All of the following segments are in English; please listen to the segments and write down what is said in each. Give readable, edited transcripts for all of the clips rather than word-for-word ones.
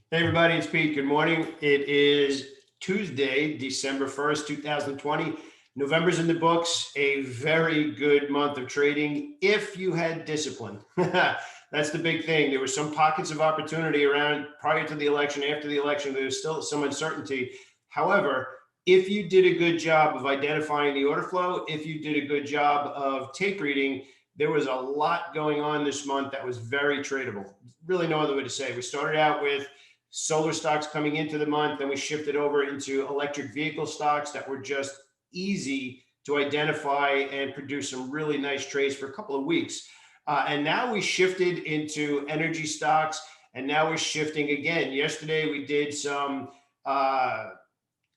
Hey everybody, it's Pete. Good morning. It is Tuesday, December 1st, 2020. November's in the books. A very good month of trading if you had discipline. That's the big thing. There were some pockets of opportunity around prior to the election, after the election. There's still some uncertainty. However, if you did a good job of identifying the order flow, if you did a good job of tape reading, there was a lot going on this month that was very tradable. Really no other way to say it. We started out with solar stocks coming into the month. Then we shifted over into electric vehicle stocks that were just easy to identify and produce some really nice trades for a couple of weeks. And now we shifted into energy stocks, and now we're shifting again. Yesterday we did some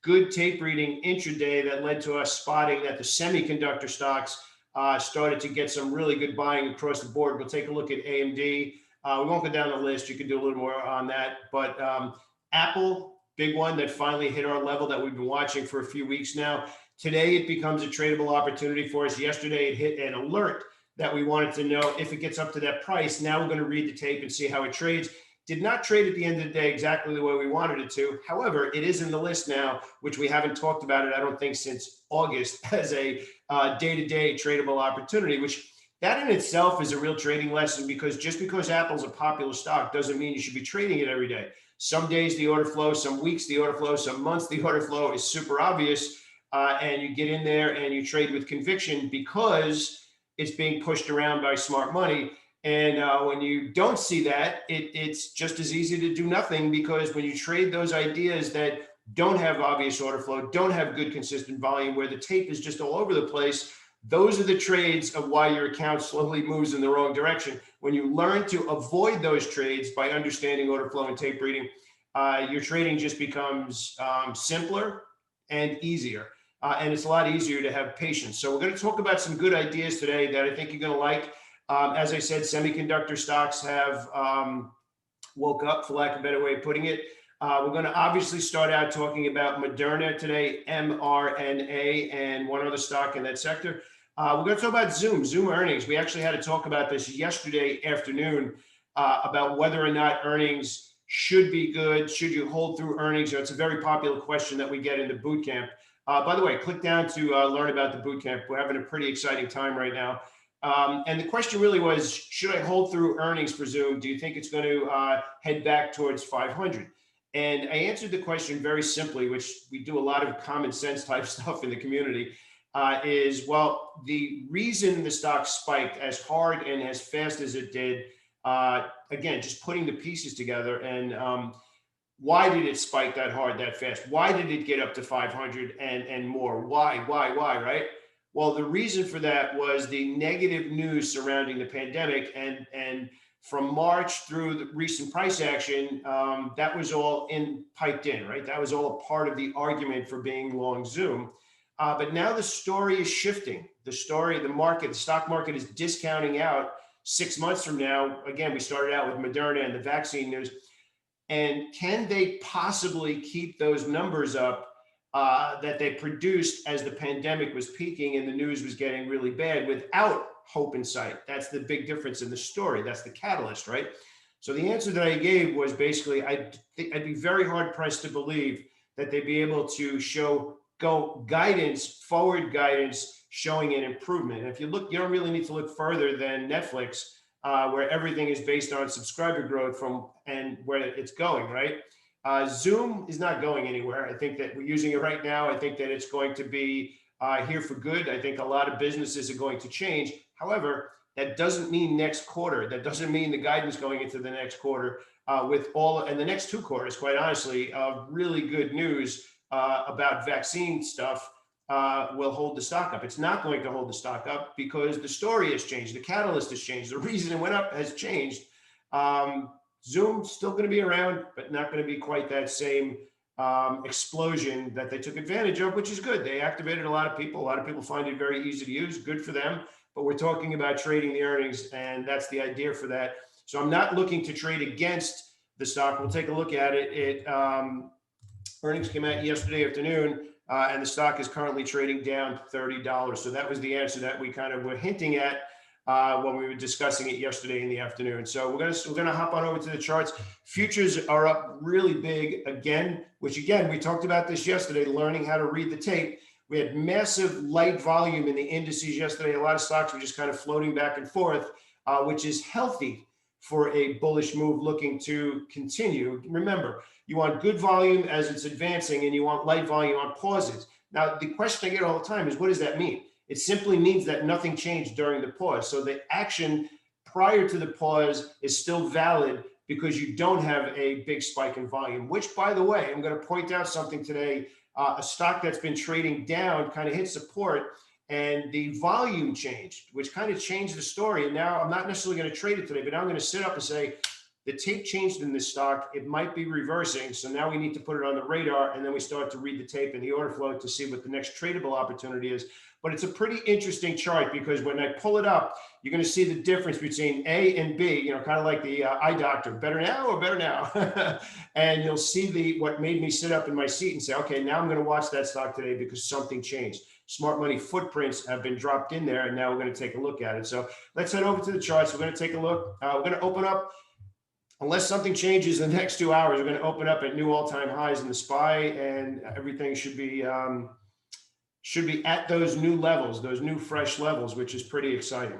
good tape reading intraday that led to us spotting that the semiconductor stocks started to get some really good buying across the board. We'll take a look at AMD. We won't go down the list. You can do a little more on that. But Apple, big one that finally hit our level that we've been watching for a few weeks now. Today, it becomes a tradable opportunity for us. Yesterday, it hit an alert that we wanted to know if it gets up to that price. Now we're going to read the tape and see how it trades. Did not trade at the end of the day exactly the way we wanted it to. However, it is in the list now, which we haven't talked about it, I don't think, since August as a day-to-day tradable opportunity, which that in itself is a real trading lesson, because just because Apple's a popular stock doesn't mean you should be trading it every day. Some days the order flow, some weeks the order flow, some months the order flow is super obvious, and you get in there and you trade with conviction because it's being pushed around by smart money. And when you don't see that, it's just as easy to do nothing, because when you trade those ideas that don't have obvious order flow, don't have good consistent volume, where the tape is just all over the place, those are the trades of why your account slowly moves in the wrong direction. When you learn to avoid those trades by understanding order flow and tape reading, your trading just becomes simpler and easier. And it's a lot easier to have patience. So we're going to talk about some good ideas today that I think you're going to like. As I said, semiconductor stocks have woke up, for lack of a better way of putting it. We're going to obviously start out talking about Moderna today, MRNA, and one other stock in that sector. We're going to talk about Zoom earnings. We actually had to talk about this yesterday afternoon about whether or not earnings should be good. Should you hold through earnings? It's a very popular question that we get in the boot camp. By the way, click down to learn about the boot camp. We're having a pretty exciting time right now. And the question really was, should I hold through earnings for Zoom? Do you think it's going to head back towards 500? And I answered the question very simply, which we do a lot of common sense type stuff in the community, is, well, the reason the stock spiked as hard and as fast as it did, again, just putting the pieces together, and why did it spike that hard, that fast? Why did it get up to 500 and more? Why, right? Well, the reason for that was the negative news surrounding the pandemic, and from March through the recent price action, that was all piped in, right? That was all a part of the argument for being long Zoom. But now the story is shifting. The stock market is discounting out 6 months from now. Again, we started out with Moderna and the vaccine news. And can they possibly keep those numbers up that they produced as the pandemic was peaking and the news was getting really bad, without hope in sight? That's the big difference in the story. That's the catalyst, right? So the answer that I gave was basically, I'd be very hard pressed to believe that they'd be able to forward guidance showing an improvement. And if you look, you don't really need to look further than Netflix, where everything is based on subscriber growth and where it's going, right? Zoom is not going anywhere. I think that we're using it right now. I think that it's going to be here for good. I think a lot of businesses are going to change. However, that doesn't mean next quarter. That doesn't mean the guidance going into the next quarter and the next 2 quarters, quite honestly, of really good news about vaccine stuff will hold the stock up. It's not going to hold the stock up because the story has changed. The catalyst has changed. The reason it went up has changed. Zoom's still going to be around, but not going to be quite that same explosion that they took advantage of, which is good. They activated a lot of people. A lot of people find it very easy to use. Good for them. But we're talking about trading the earnings, and that's the idea for that. So I'm not looking to trade against the stock. We'll take a look at it. Earnings came out yesterday afternoon, and the stock is currently trading down $30. So that was the answer that we kind of were hinting at. when we were discussing it yesterday in the afternoon. So we're gonna hop on over to the charts. Futures are up really big again, which again, we talked about this yesterday, learning how to read the tape. We had massive light volume in the indices yesterday. A lot of stocks were just kind of floating back and forth, which is healthy for a bullish move looking to continue. Remember, you want good volume as it's advancing, and you want light volume on pauses. Now, the question I get all the time is, what does that mean? It simply means that nothing changed during the pause. So the action prior to the pause is still valid because you don't have a big spike in volume, which, by the way, I'm going to point out something today. A stock that's been trading down kind of hit support, and the volume changed, which kind of changed the story. And now I'm not necessarily going to trade it today, but now I'm going to sit up and say, the tape changed in this stock. It might be reversing. So now we need to put it on the radar, and then we start to read the tape and the order flow to see what the next tradable opportunity is. But it's a pretty interesting chart because when I pull it up, you're going to see the difference between A and B, you know, kind of like the eye doctor, better now or better now. And you'll see what made me sit up in my seat and say, okay, now I'm going to watch that stock today because something changed. Smart money footprints have been dropped in there, and now we're going to take a look at it. So let's head over to the charts. We're going to take a look. We're going to open up. Unless something changes in the next 2 hours, we're going to open up at new all-time highs in the SPY, and everything should be at those new levels, those new fresh levels, which is pretty exciting.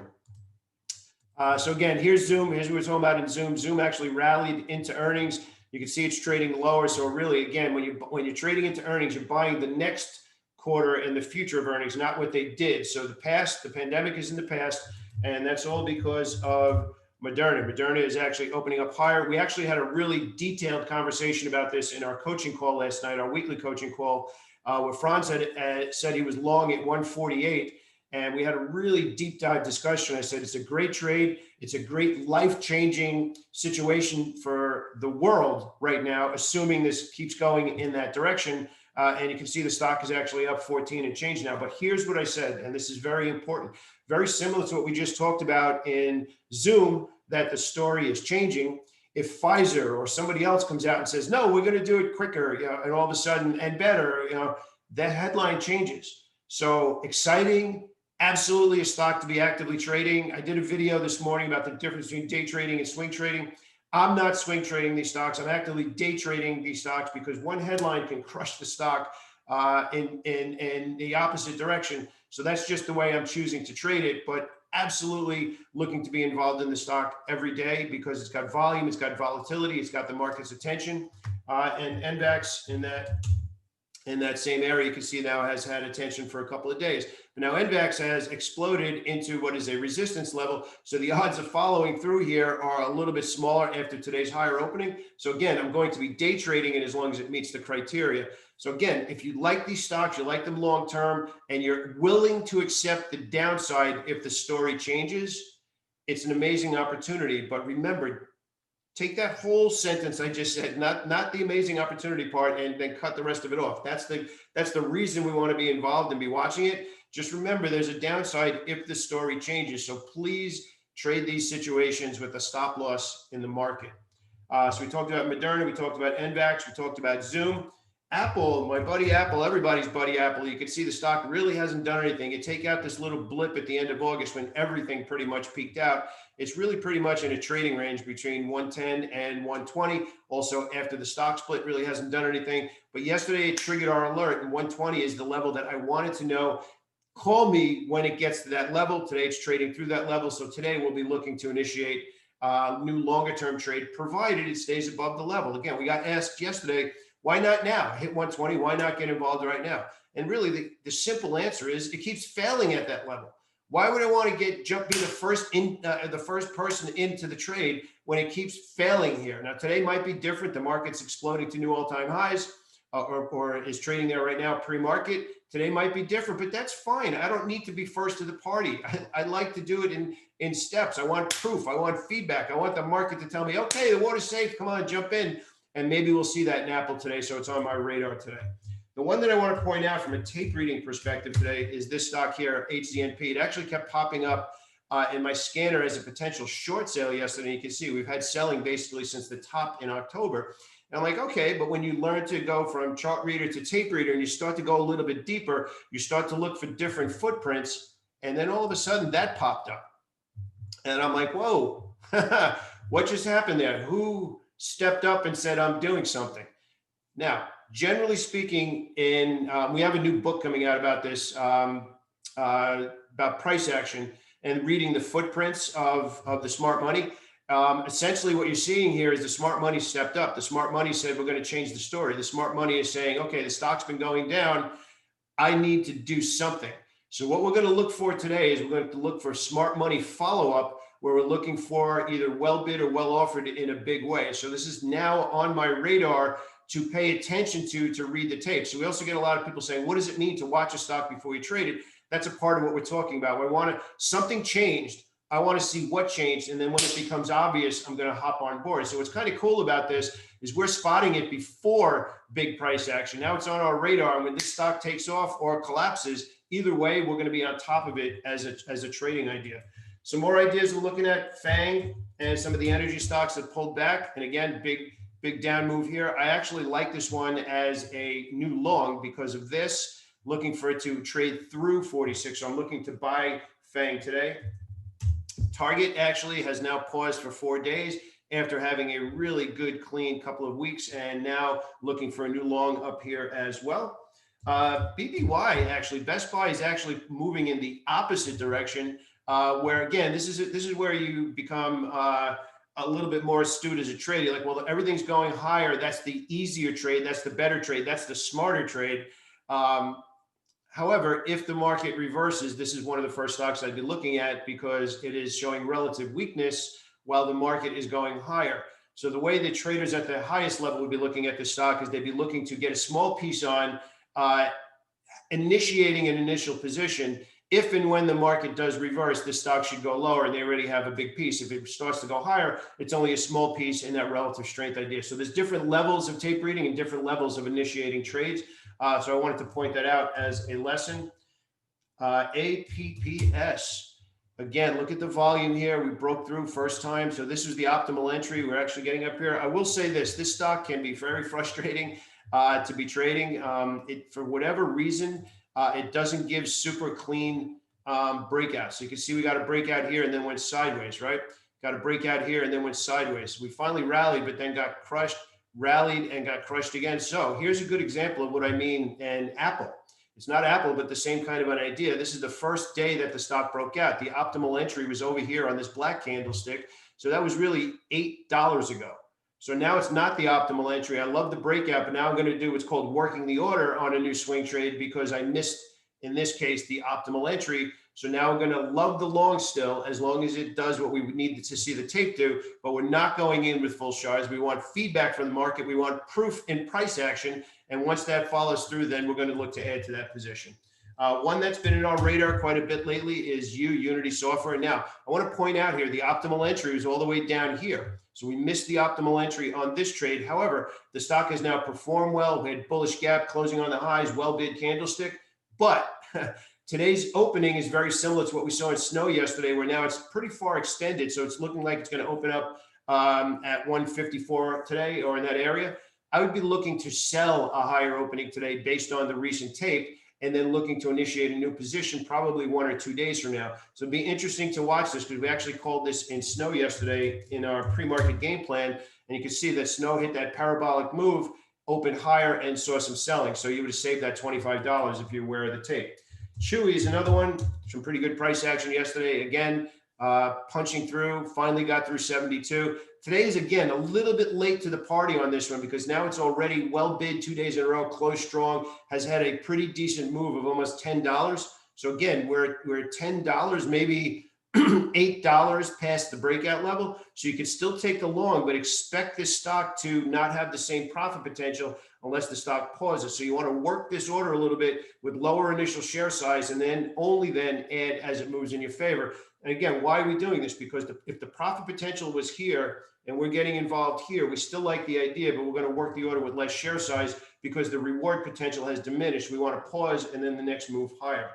So again, here's Zoom. Here's what we're talking about in Zoom. Zoom actually rallied into earnings. You can see it's trading lower. So really, again, when you're trading into earnings, you're buying the next quarter and the future of earnings, not what they did. So the pandemic is in the past, and that's all because of Moderna. Moderna is actually opening up higher. We actually had a really detailed conversation about this in our coaching call last night, our weekly coaching call, where Franz said he was long at 148. And we had a really deep dive discussion. I said, it's a great trade. It's a great life-changing situation for the world right now, assuming this keeps going in that direction. And you can see the stock is actually up 14 and change now. But here's what I said, and this is very important, very similar to what we just talked about in Zoom, that the story is changing. If Pfizer or somebody else comes out and says, no, we're going to do it quicker, you know, and all of a sudden, and better, you know, that headline changes. So exciting, absolutely a stock to be actively trading. I did a video this morning about the difference between day trading and swing trading. I'm not swing trading these stocks. I'm actively day trading these stocks because one headline can crush the stock in the opposite direction. So that's just the way I'm choosing to trade it, but absolutely looking to be involved in the stock every day because it's got volume, it's got volatility, it's got the market's attention, and NVAX in that same area, you can see now has had attention for a couple of days. But now NVAX has exploded into what is a resistance level. So the odds of following through here are a little bit smaller after today's higher opening. So again, I'm going to be day trading it as long as it meets the criteria. So again, if you like these stocks, you like them long-term, and you're willing to accept the downside if the story changes, it's an amazing opportunity. But remember, take that whole sentence I just said, not the amazing opportunity part, and then cut the rest of it off. That's the reason we want to be involved and be watching it. Just remember, there's a downside if the story changes. So please trade these situations with a stop loss in the market. So we talked about Moderna, we talked about NVAX, we talked about Zoom. Apple, my buddy Apple, everybody's buddy Apple, you can see the stock really hasn't done anything. You take out this little blip at the end of August when everything pretty much peaked out. It's really pretty much in a trading range between 110 and 120. Also, after the stock split, really hasn't done anything. But yesterday it triggered our alert, and 120 is the level that I wanted to know. Call me when it gets to that level. Today it's trading through that level. So today we'll be looking to initiate new longer term trade, provided it stays above the level. Again, we got asked yesterday, why not now? Hit 120, why not get involved right now? And really the simple answer is it keeps failing at that level. Why would I want to be the first person into the trade when it keeps failing here? Now today might be different. The market's exploding to new all-time highs, or is trading there right now pre-market. Today might be different, but that's fine. I don't need to be first to the party. I like to do it in steps. I want proof. I want feedback. I want the market to tell me, okay, the water's safe. Come on, jump in. And maybe we'll see that in Apple today. So it's on my radar today. The one that I want to point out from a tape reading perspective today is this stock here, HZNP. It actually kept popping up in my scanner as a potential short sale yesterday. You can see we've had selling basically since the top in October. And I'm like, okay, but when you learn to go from chart reader to tape reader and you start to go a little bit deeper, you start to look for different footprints. And then all of a sudden that popped up. And I'm like, whoa, what just happened there? Who stepped up and said, I'm doing something? Now, generally speaking, we have a new book coming out about this, about price action and reading the footprints of the smart money. Essentially, what you're seeing here is the smart money stepped up. The smart money said, we're going to change the story. The smart money is saying, okay, the stock's been going down. I need to do something. So what we're going to look for today is we're going to look for smart money follow-up where we're looking for either well bid or well offered in a big way. So this is now on my radar to pay attention to read the tape. So we also get a lot of people saying, what does it mean to watch a stock before you trade it? That's a part of what we're talking about. We want to, something changed. I want to see what changed. And then when it becomes obvious, I'm going to hop on board. So what's kind of cool about this is we're spotting it before big price action. Now it's on our radar. And when this stock takes off or collapses, either way, we're going to be on top of it as a trading idea. Some more ideas we're looking at, FANG and some of the energy stocks that pulled back. And again, big down move here. I actually like this one as a new long because of this, looking for it to trade through 46. So I'm looking to buy FANG today. Target actually has now paused for 4 days after having a really good, clean couple of weeks, and now looking for a new long up here as well. BBY, actually, Best Buy is actually moving in the opposite direction, where again, this is where you become a little bit more astute as a trader. You're like, well, everything's going higher. That's the easier trade. That's the better trade. That's the smarter trade. However, if the market reverses, this is one of the first stocks I'd be looking at because it is showing relative weakness while the market is going higher. So the way the traders at the highest level would be looking at the stock is they'd be looking to get a small piece on initiating an initial position. If and when the market does reverse, the stock should go lower and they already have a big piece. If it starts to go higher, it's only a small piece in that relative strength idea. So there's different levels of tape reading and different levels of initiating trades. So I wanted to point that out as a lesson. APPS. Again, look at the volume here. We broke through first time. So this was the optimal entry. We're actually getting up here. I will say this stock can be very frustrating to be trading. For whatever reason, it doesn't give super clean breakouts. So you can see we got a breakout here and then went sideways, right? Got a breakout here and then went sideways. We finally rallied, but then got crushed, rallied and got crushed again. So here's a good example of what I mean. And Apple, it's not Apple, but the same kind of an idea. This is the first day that the stock broke out. The optimal entry was over here on this black candlestick. So that was really $8 ago. So now it's not the optimal entry. I love the breakout, but now I'm going to do what's called working the order on a new swing trade because I missed, in this case, the optimal entry. So now I'm going to love the long still as long as it does what we need to see the tape do, but we're not going in with full shards. We want feedback from the market. We want proof in price action. And once that follows through, then we're going to look to add to that position. One that's been in our radar quite a bit lately is Unity Software. Now, I want to point out here, the optimal entry is all the way down here. So we missed the optimal entry on this trade. However, the stock has now performed well. We had bullish gap closing on the highs, well bid candlestick. But today's opening is very similar to what we saw in snow yesterday, where now it's pretty far extended. So it's looking like it's going to open up at 154 today or in that area. I would be looking to sell a higher opening today based on the recent tape, and then looking to initiate a new position probably 1 or 2 days from now. So it'd be interesting to watch this because we actually called this in snow yesterday in our pre-market game plan. And you can see that snow hit that parabolic move, opened higher and saw some selling. So you would have saved that $25 if you're aware of the tape. Chewy is another one, some pretty good price action yesterday. Again, punching through, finally got through 72. Today is, again, a little bit late to the party on this one because now it's already well bid 2 days in a row, closed strong, has had a pretty decent move of almost $10. So again, we're at $10, maybe $8 past the breakout level. So you can still take the long, but expect this stock to not have the same profit potential unless the stock pauses. So you want to work this order a little bit with lower initial share size and then only then add as it moves in your favor. And again, why are we doing this? Because if the profit potential was here and we're getting involved here, we still like the idea, but we're going to work the order with less share size because the reward potential has diminished. We want to pause and then the next move higher.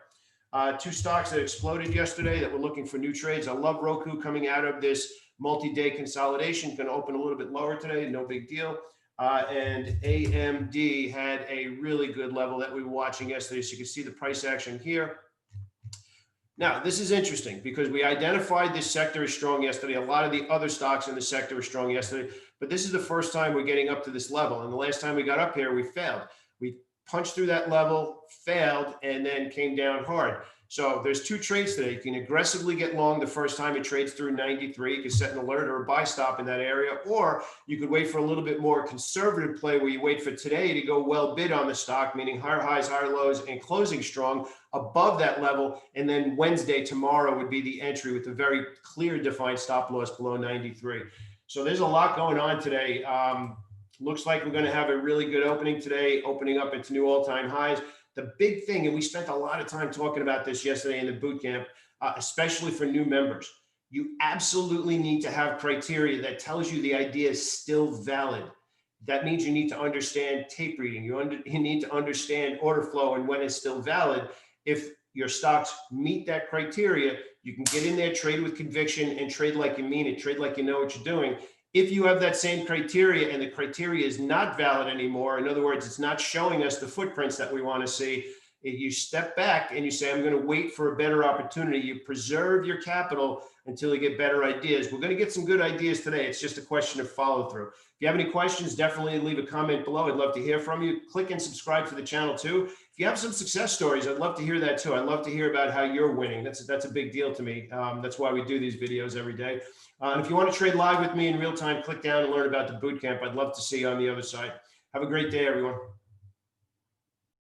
Two stocks that exploded yesterday that we're looking for new trades. I love Roku coming out of this multi-day consolidation. Going to open a little bit lower today, no big deal. And AMD had a really good level that we were watching yesterday. So you can see the price action here. Now, this is interesting because we identified this sector as strong yesterday. A lot of the other stocks in the sector were strong yesterday, but this is the first time we're getting up to this level. And the last time we got up here, we failed. We punched through that level, failed, and then came down hard. So there's two trades today. You can aggressively get long the first time it trades through 93. You can set an alert or a buy stop in that area, or you could wait for a little bit more conservative play where you wait for today to go well bid on the stock, meaning higher highs, higher lows, and closing strong above that level. And then Wednesday, tomorrow, would be the entry with a very clear defined stop loss below 93. So there's a lot going on today. Looks like we're going to have a really good opening today, opening up into new all-time highs. The big thing, and we spent a lot of time talking about this yesterday in the boot camp, especially for new members, you absolutely need to have criteria that tells you the idea is still valid. That means you need to understand tape reading. You need to understand order flow and when it's still valid. If your stocks meet that criteria, you can get in there, trade with conviction, and trade like you mean it, trade like you know what you're doing. If you have that same criteria and the criteria is not valid anymore, in other words, it's not showing us the footprints that we want to see, you step back and you say, I'm going to wait for a better opportunity. You preserve your capital until you get better ideas. We're going to get some good ideas today. It's just a question of follow through. If you have any questions, definitely leave a comment below. I'd love to hear from you. Click and subscribe to the channel too. If you have some success stories, I'd love to hear that too. I'd love to hear about how you're winning. That's a big deal to me. That's why we do these videos every day. And if you want to trade live with me in real time, click down and learn about the boot camp. I'd love to see you on the other side. Have a great day, everyone.